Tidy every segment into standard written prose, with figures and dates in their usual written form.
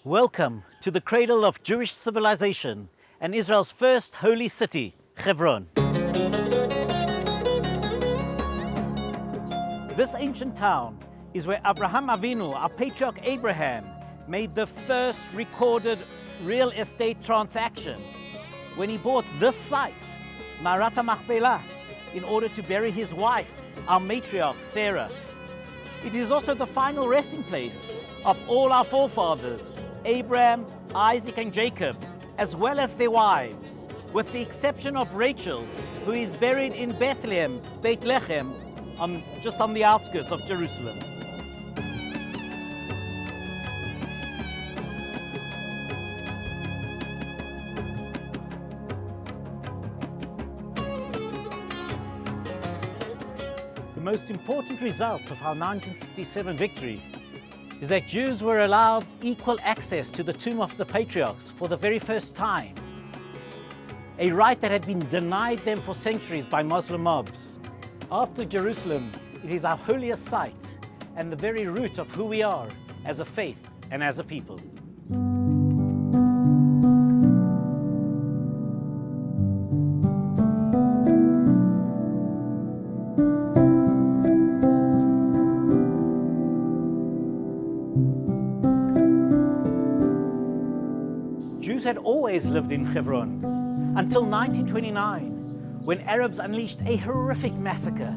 Welcome to the cradle of Jewish civilization and Israel's first holy city, Hebron. This ancient town is where Abraham Avinu, our patriarch Abraham, made the first recorded real estate transaction when he bought this site, Marat HaMachpelah, in order to bury his wife, our matriarch Sarah. It is also the final resting place of all our forefathers, Abraham, Isaac and Jacob, as well as their wives, with the exception of Rachel, who is buried in Bethlehem, Beit Lechem, just on the outskirts of Jerusalem. The most important result of our 1967 victory is that Jews were allowed equal access to the tomb of the patriarchs for the very first time, a right that had been denied them for centuries by Muslim mobs. After Jerusalem, it is our holiest site and the very root of who we are as a faith and as a people. Jews had always lived in Hebron until 1929, when Arabs unleashed a horrific massacre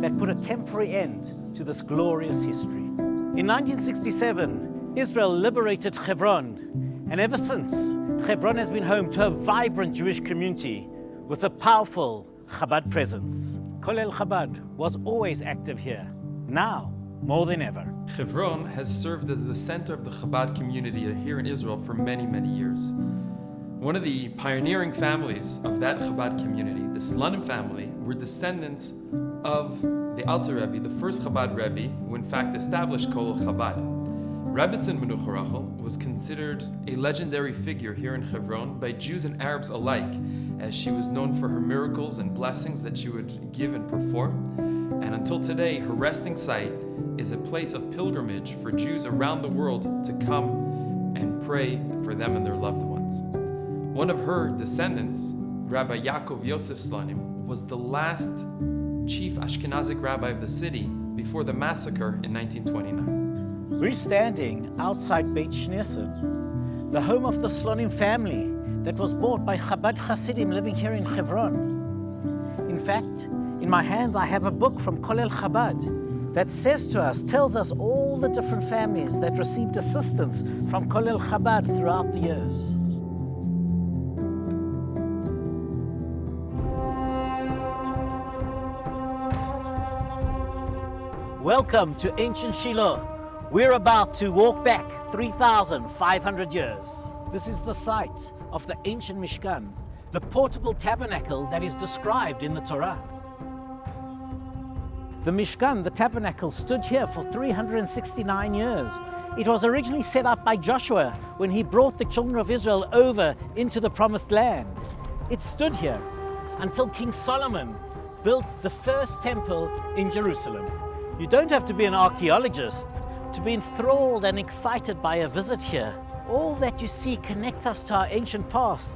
that put a temporary end to this glorious history. In 1967, Israel liberated Hebron, and ever since, Hebron has been home to a vibrant Jewish community with a powerful Chabad presence. Colel Chabad was always active here, now more than ever. Hebron has served as the center of the Chabad community here in Israel for many, many years. One of the pioneering families of that Chabad community, the Slonim family, were descendants of the Alter Rebbe, the first Chabad Rebbe, who in fact established Colel Chabad. Rebbetzin Menucha Rachel was considered a legendary figure here in Hebron by Jews and Arabs alike, as she was known for her miracles and blessings that she would give and perform. And until today, her resting site is a place of pilgrimage for Jews around the world to come and pray for them and their loved ones. One of her descendants, Rabbi Yaakov Yosef Slonim, was the last chief Ashkenazic rabbi of the city before the massacre in 1929. We're standing outside Beit Shneset, the home of the Slonim family that was bought by Chabad Hasidim living here in Hebron. In fact, in my hands I have a book from Colel Chabad that tells us all the different families that received assistance from Colel Chabad throughout the years. Welcome to ancient Shiloh. We're about to walk back 3,500 years. This is the site of the ancient Mishkan, the portable tabernacle that is described in the Torah. The Mishkan, the tabernacle, stood here for 369 years. It was originally set up by Joshua when he brought the children of Israel over into the Promised Land. It stood here until King Solomon built the first temple in Jerusalem. You don't have to be an archaeologist to be enthralled and excited by a visit here. All that you see connects us to our ancient past,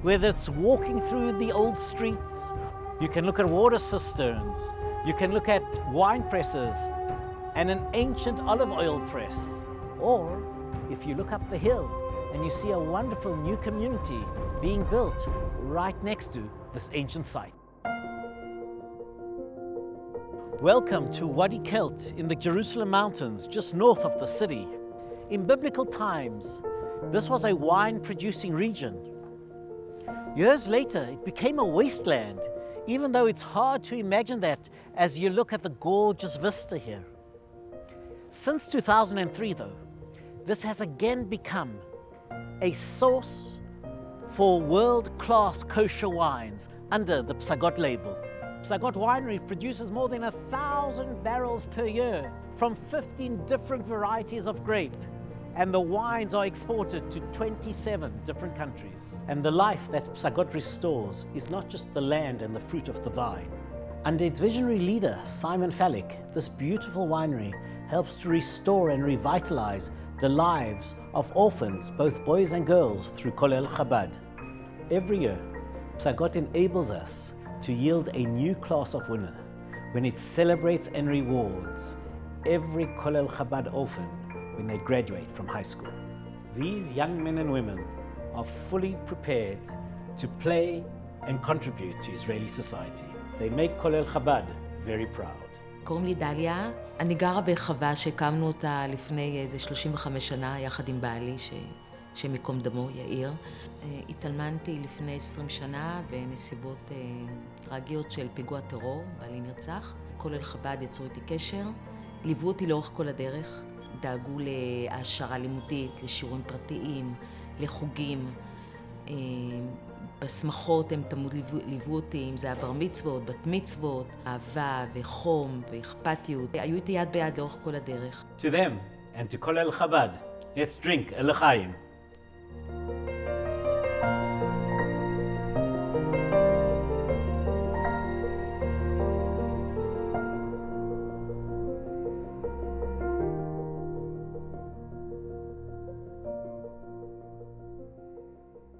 whether it's walking through the old streets. You can look at water cisterns. You can look at wine presses and an ancient olive oil press. Or if you look up the hill and you see a wonderful new community being built right next to this ancient site. Welcome to Wadi Kelt in the Jerusalem mountains, just north of the city. In biblical times, this was a wine-producing region. Years later, it became a wasteland, even though it's hard to imagine that as you look at the gorgeous vista here. Since 2003, though, this has again become a source for world-class kosher wines under the Psagot label. Psagot Winery produces more than 1,000 barrels per year from 15 different varieties of grape, and the wines are exported to 27 different countries. And the life that Psagot restores is not just the land and the fruit of the vine. Under its visionary leader, Simon Fallick, this beautiful winery helps to restore and revitalize the lives of orphans, both boys and girls, through Colel Chabad. Every year, Psagot enables us to yield a new class of winner when it celebrates and rewards every Colel Chabad orphan when they graduate from high school. These young men and women are fully prepared to play and contribute to Israeli society. They make Colel Chabad very proud. קוראים לי דליה, אני גרה בחווה שהקמנו אותה לפני איזה 35 שנה יחד עם בעלי שמקום דמו, יאיר. התאלמנתי לפני 20 שנה בנסיבות טרגיות של פיגוע טרור, בעלי נרצח. כולל חב"ד יצרו איתי קשר, ליוו אותי לאורך כל הדרך, דאגו להעשרה לימודית, לשיעורים פרטיים, לחוגים. בשמחות הם תמיד ליוו אותי, אם זה הבר מצוות, בת מצוות, אהבה וחום ואכפתיות. היו איתי יד ביד לאורך כל הדרך. To them and to Colel Chabad, let's drink a l'chaim.